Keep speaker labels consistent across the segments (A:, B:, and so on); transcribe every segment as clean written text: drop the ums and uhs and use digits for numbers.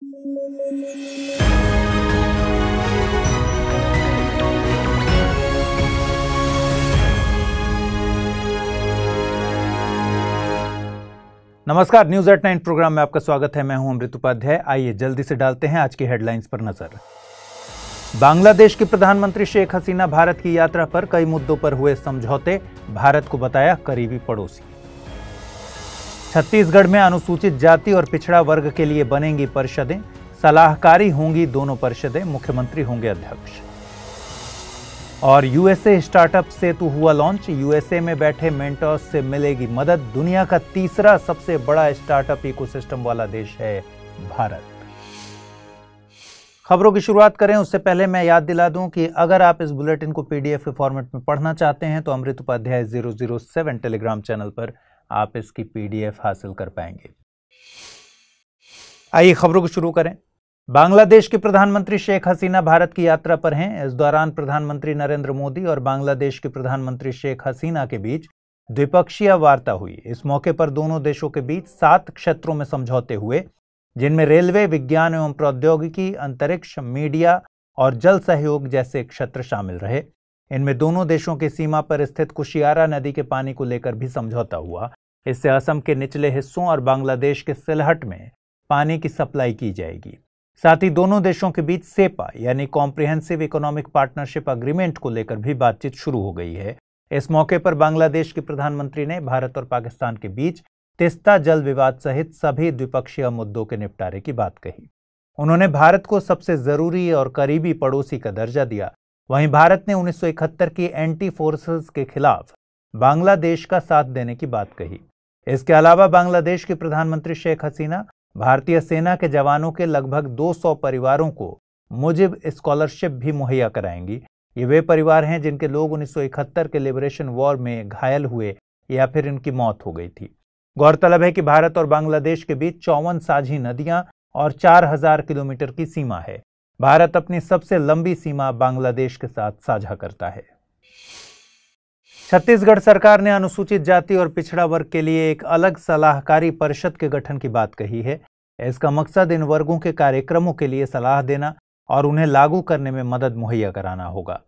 A: नमस्कार, news at 9 programme में आपका स्वागत है। मैं हूं अमृत उपाध्याय। आइए जल्दी से डालते हैं आज की हेडलाइंस पर नजर। बांग्लादेश की प्रधानमंत्री शेख हसीना भारत की यात्रा पर कई मुद्दों पर हुए समझौते, भारत को बताया करीबी पड़ोसी। छत्तीसगढ़ में अनुसूचित जाति और पिछड़ा वर्ग के लिए बनेंगी परिषदें, सलाहकारी होंगी दोनों परिषदें, मुख्यमंत्री होंगे अध्यक्ष। और यूएसए स्टार्टअप सेतु हुआ लॉन्च, यूएसए में बैठे मेंटर्स से मिलेगी मदद। दुनिया का तीसरा सबसे बड़ा स्टार्टअप इकोसिस्टम वाला देश है भारत। खबरों की शुरुआत करें उससे पहले मैं याद दिला दूं कि अगर आप इस बुलेटिन को पीडीएफ के फॉर्मेट में पढ़ना चाहते हैं तो अमृत उपाध्याय 007 टेलीग्राम चैनल पर आप इसकी पीडीएफ हासिल कर पाएंगे। आइए खबरों को शुरू करें। बांग्लादेश के प्रधानमंत्री शेख हसीना भारत की यात्रा पर हैं। इस दौरान प्रधानमंत्री नरेंद्र मोदी और बांग्लादेश के प्रधानमंत्री शेख हसीना के बीच द्विपक्षीय वार्ता हुई। इस मौके पर दोनों देशों के बीच 7 क्षेत्रों में समझौते हुए, जिनमें रेलवे, विज्ञान एवं प्रौद्योगिकी, अंतरिक्ष, मीडिया और जल सहयोग जैसे क्षेत्र शामिल रहे। इनमें दोनों देशों की सीमा पर स्थित कुशियारा नदी के पानी को लेकर भी समझौता हुआ। इससे असम के निचले हिस्सों और बांग्लादेश के सिलहट में पानी की सप्लाई की जाएगी। साथ ही दोनों देशों के बीच सेपा यानी कॉम्प्रिहेंसिव इकोनॉमिक पार्टनरशिप अग्रीमेंट को लेकर भी बातचीत शुरू हो गई है। इस मौके पर बांग्लादेश के प्रधानमंत्री ने भारत और पाकिस्तान के बीच तिस्ता जल विवाद सहित सभी द्विपक्षीय मुद्दों के निपटारे की बात कही। उन्होंने भारत को सबसे जरूरी और करीबी पड़ोसी का दर्जा दिया। वहीं भारत ने 1971 की एंटी फोर्सेस के खिलाफ बांग्लादेश का साथ देने की बात कही। इसके अलावा बांग्लादेश के प्रधानमंत्री शेख हसीना भारतीय सेना के जवानों के लगभग 200 परिवारों को मुजिब स्कॉलरशिप भी मुहैया कराएंगी। ये वे परिवार हैं जिनके लोग 1971 के लिबरेशन वॉर में घायल हुए या फिर इनकी मौत हो गई थी। गौरतलब है कि भारत और बांग्लादेश के बीच 54 साझी नदियां और 4000 किलोमीटर की सीमा है। भारत अपनी सबसे लंबी सीमा बांग्लादेश के साथ साझा करता है। छत्तीसगढ़ सरकार ने अनुसूचित जाति और पिछड़ा वर्ग के लिए एक अलग सलाहकारी परिषद के गठन की बात कही है। इसका मकसद इन वर्गों के कार्यक्रमों के लिए सलाह देना और उन्हें लागू करने में मदद मुहैया कराना होगा।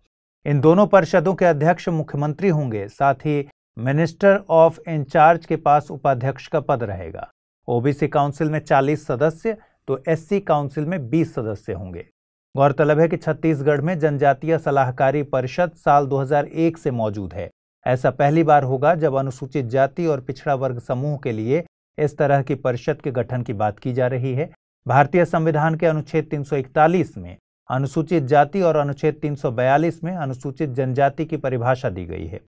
A: इन दोनों परिषदों के अध्यक्ष मुख्यमंत्री होंगे। साथ ही मिनिस्टर ऑफ इंचार्ज के पास उपाध्यक्ष का पद रहेगा। ओबीसी काउंसिल में 40 सदस्य तो एससी काउंसिल में 20 सदस्य होंगे। गौरतलब है कि छत्तीसगढ़ में जनजातीय सलाहकारी परिषद साल 2001 से मौजूद है। ऐसा पहली बार होगा जब अनुसूचित जाति और पिछड़ा वर्ग समूह के लिए इस तरह की परिषद के गठन की बात की जा रही है। भारतीय संविधान के अनुच्छेद 341 में अनुसूचित जाति और अनुच्छेद 342 में अनुसूचित जनजाति की परिभाषा दी गई है।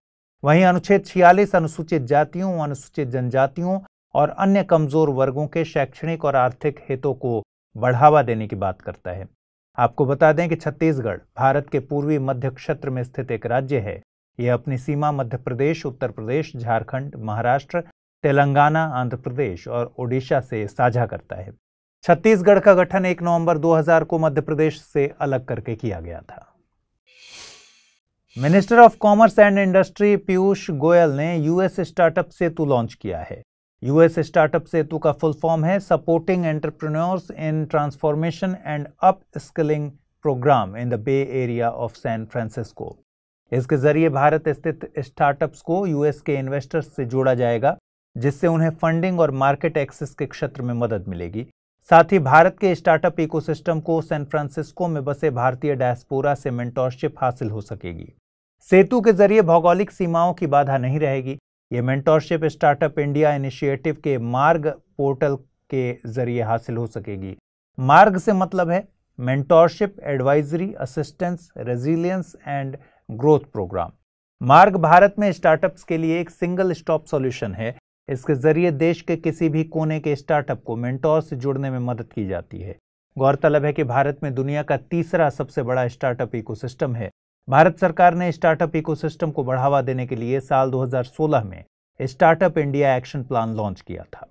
A: वहीं अनुच्छेद 46 अनुसूचित जातियों, अनुसूचित जनजातियों और अन्य कमजोर वर्गों के शैक्षणिक और आर्थिक हितों को बढ़ावा देने की बात करता है। आपको बता दें कि छत्तीसगढ़ भारत के पूर्वी मध्य क्षेत्र में स्थित एक राज्य है। यह अपनी सीमा मध्य प्रदेश, उत्तर प्रदेश, झारखंड, महाराष्ट्र, तेलंगाना, आंध्र प्रदेश और ओडिशा से साझा करता है। छत्तीसगढ़ का गठन 1 नवंबर 2000 को मध्य प्रदेश से अलग करके किया गया था। Minister of commerce and industry Piyush Goyal ने यूएस स्टार्टअप सेतु लॉन्च किया है। यूएस स्टार्टअप सेतु का फुल फॉर्म है supporting entrepreneurs in transformation and upskilling program in the bay area of San Francisco. इसके जरिए भारत स्थित स्टार्टअप्स को यूएस के इन्वेस्टर्स से जोड़ा जाएगा, जिससे उन्हें फंडिंग और मार्केट एक्सेस के क्षेत्र में मदद मिलेगी। साथ ही भारत के स्टार्टअप इकोसिस्टम को सैन फ्रांसिस्को में बसे भारतीय डायस्पोरा से मेंटोरशिप हासिल हो सकेगी। सेतु के जरिए भौगोलिक सीमाओं की बाधा नहीं रहेगी। ये मेंटोरशिप स्टार्टअप इंडिया इनिशिएटिव के मार्ग पोर्टल के जरिए हासिल हो सकेगी। मार्ग से मतलब है mentorship, advisory, assistance, resilience and growth program. Marg Bharat में स्टार्टअप्स के लिए एक सिंगल स्टॉप सॉल्यूशन है। इसके जरिए देश के किसी भी कोने के स्टार्टअप को मेंटोर से जुड़ने में मदद की जाती है। गौरतलब है कि भारत में दुनिया का तीसरा सबसे बड़ा स्टार्टअप इकोसिस्टम है। भारत सरकार ने स्टार्टअप इकोसिस्टम को बढ़ावा देने के लिए साल 2016 में startup India action plan launch किया था।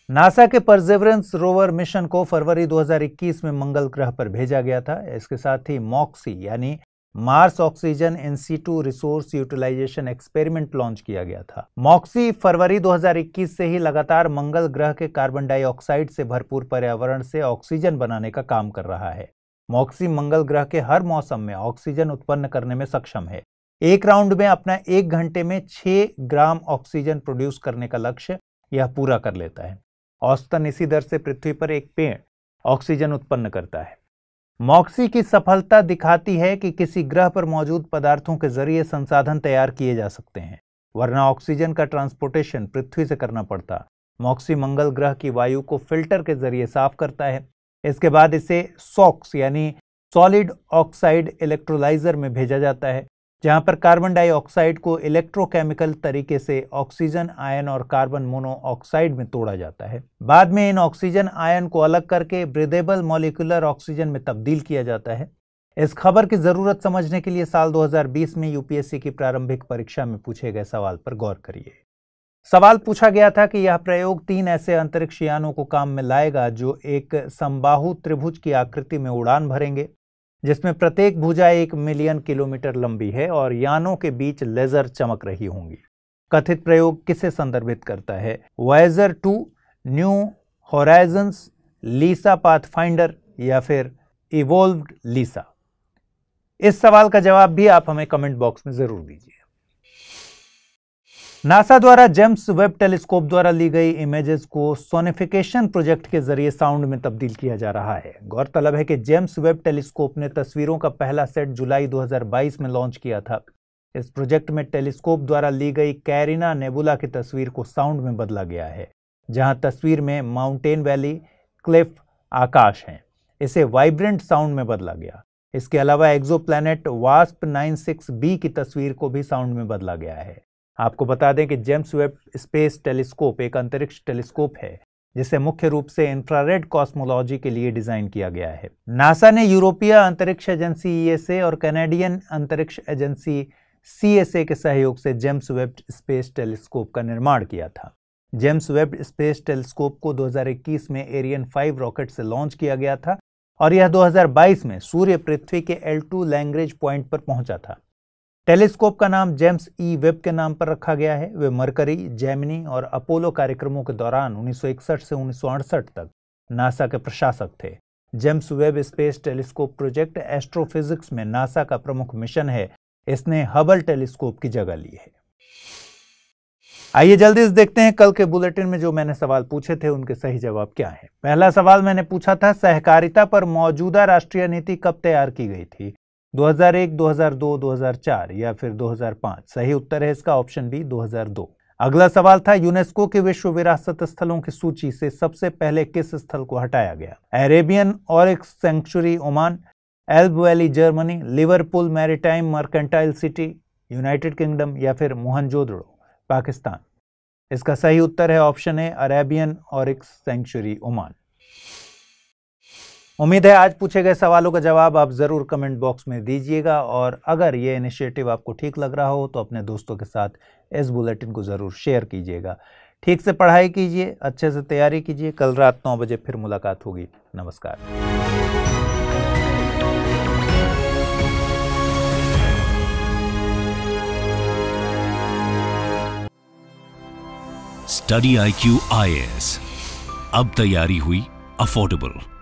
A: नासा के परसेवरेंस रोवर मिशन को फरवरी 2021 में मंगल ग्रह पर भेजा गया था। इसके साथ ही मॉक्सी यानी Mars oxygen in situ resource utilization experiment launch किया गया था। मॉक्सी फरवरी 2021 से ही लगातार मंगल ग्रह के कार्बन डाइऑक्साइड से भरपूर पर्यावरण से ऑक्सीजन बनाने का काम कर रहा है। मॉक्सी मंगल ग्रह के हर मौसम में ऑक्सीजन उत्पन्न करने में सक्षम है। एक राउंड में अपना 1 घंटे में 6 ग्राम ऑक्सीजन प्रोड्यूस करने का लक्ष्य यह पूरा कर लेता है। औसतन इसी दर से पृथ्वी पर एक पेड़ ऑक्सीजन उत्पन्न करता है। मॉक्सी की सफलता दिखाती है कि किसी ग्रह पर मौजूद पदार्थों के जरिए संसाधन तैयार किए जा सकते हैं, वरना ऑक्सीजन का ट्रांसपोर्टेशन पृथ्वी से करना पड़ता। मॉक्सी मंगल ग्रह की वायु को फिल्टर के जरिए साफ करता है। इसके बाद इसे सॉक्स यानी सॉलिड ऑक्साइड इलेक्ट्रोलाइजर में भेजा जाता है, जहां पर कार्बन डाइऑक्साइड को इलेक्ट्रोकेमिकल तरीके से ऑक्सीजन आयन और कार्बन मोनोऑक्साइड में तोड़ा जाता है। बाद में इन ऑक्सीजन आयन को अलग करके ब्रीदेबल मॉलिक्यूलर ऑक्सीजन में तब्दील किया जाता है। इस खबर की जरूरत समझने के लिए साल 2020 में यूपीएससी की प्रारंभिक परीक्षा में पूछे गए सवाल पर गौर करिए। सवाल पूछा गया था कि यह प्रयोग 3 ऐसे अंतरिक्ष यानों को काम में लाएगा जो एक समबाहु त्रिभुज की आकृति में उड़ान भरेंगे, जिसमें प्रत्येक भुजा 1 मिलियन किलोमीटर लंबी है और यानों के बीच लेजर चमक रही होंगी। कथित प्रयोग किसे संदर्भित करता है? वॉयेजर 2, न्यू होराइजन्स, लीसा पाथफाइंडर या फिर इवोल्व्ड लीसा? इस सवाल का जवाब भी आप हमें कमेंट बॉक्स में जरूर दीजिए। नासा द्वारा जेम्स वेब टेलीस्कोप द्वारा ली गई इमेजेस को सोनिफिकेशन प्रोजेक्ट के जरिए साउंड में तब्दील किया जा रहा है। गौरतलब है कि जेम्स वेब टेलीस्कोप ने तस्वीरों का पहला सेट जुलाई 2022 में लॉन्च किया था। इस प्रोजेक्ट में टेलीस्कोप द्वारा ली गई कैरिना नेबुला की तस्वीर को साउंड में बदला गया है, जहां तस्वीर में माउंटेन वैली, क्लिफ, आकाश हैं। इसे वाइब्रेंट साउंड में बदला गया। इसके अलावा एक्सोप्लैनेट वास्प 96b की तस्वीर को भी साउंड में बदला गया है। आपको बता दें कि जेम्स वेब स्पेस टेलीस्कोप एक अंतरिक्ष टेलीस्कोप है जिसे मुख्य रूप से इंफ्रारेड कॉस्मोलॉजी के लिए डिजाइन किया गया है। नासा ने यूरोपीय अंतरिक्ष एजेंसी ईएसए और कैनेडियन अंतरिक्ष एजेंसी सीएसए के सहयोग से जेम्स वेब स्पेस टेलीस्कोप का निर्माण किया था। जेम्स वेब स्पेस टेलीस्कोप को 2021 में एरियन 5 रॉकेट से लॉन्च किया गया था और यह 2022 में सूर्य पृथ्वी के L2 लैग्रेंज पॉइंट पर पहुंचा था। टेलीस्कोप का नाम जेम्स ई वेब के नाम पर रखा गया है। वे मरकरी, जेमिनी और अपोलो कार्यक्रमों के दौरान 1961 से 1968 तक नासा के प्रशासक थे। James Webb space telescope project astrophysics में नासा का प्रमुख मिशन है। इसने हबल टेलीस्कोप की जगह ली है। आइए जल्दी से देखते हैं कल के बुलेटिन में जो मैंने सवाल पूछे थे उनके सही जवाब क्या है। पहला सवाल मैंने पूछा था, सहकारिता पर मौजूदा राष्ट्रीय नीति कब तैयार की गई थी? 2001, 2002, 2004 या फिर 2005? सही उत्तर है इसका ऑप्शन बी 2002। अगला सवाल था, यूनेस्को के विश्व विरासत स्थलों की सूची से सबसे पहले किस स्थल को हटाया गया? Arabian oryx sanctuary Oman, Elbe valley Germany, Liverpool maritime mercantile city United Kingdom या फिर मोहनजोदड़ो पाकिस्तान? इसका सही उत्तर है option A Arabian oryx sanctuary Oman. उम्मीद है आज पूछे गए सवालों का जवाब आप जरूर कमेंट बॉक्स में दीजिएगा और अगर ये इनिशिएटिव आपको ठीक लग रहा हो तो अपने दोस्तों के साथ इस बुलेटिन को जरूर शेयर कीजिएगा। ठीक से पढ़ाई कीजिए, अच्छे से तैयारी कीजिए। कल रात 9 बजे फिर मुलाकात होगी। नमस्कार।
B: स्टडी IQ IAS, अब तैयारी हुई अफोर्डेबल।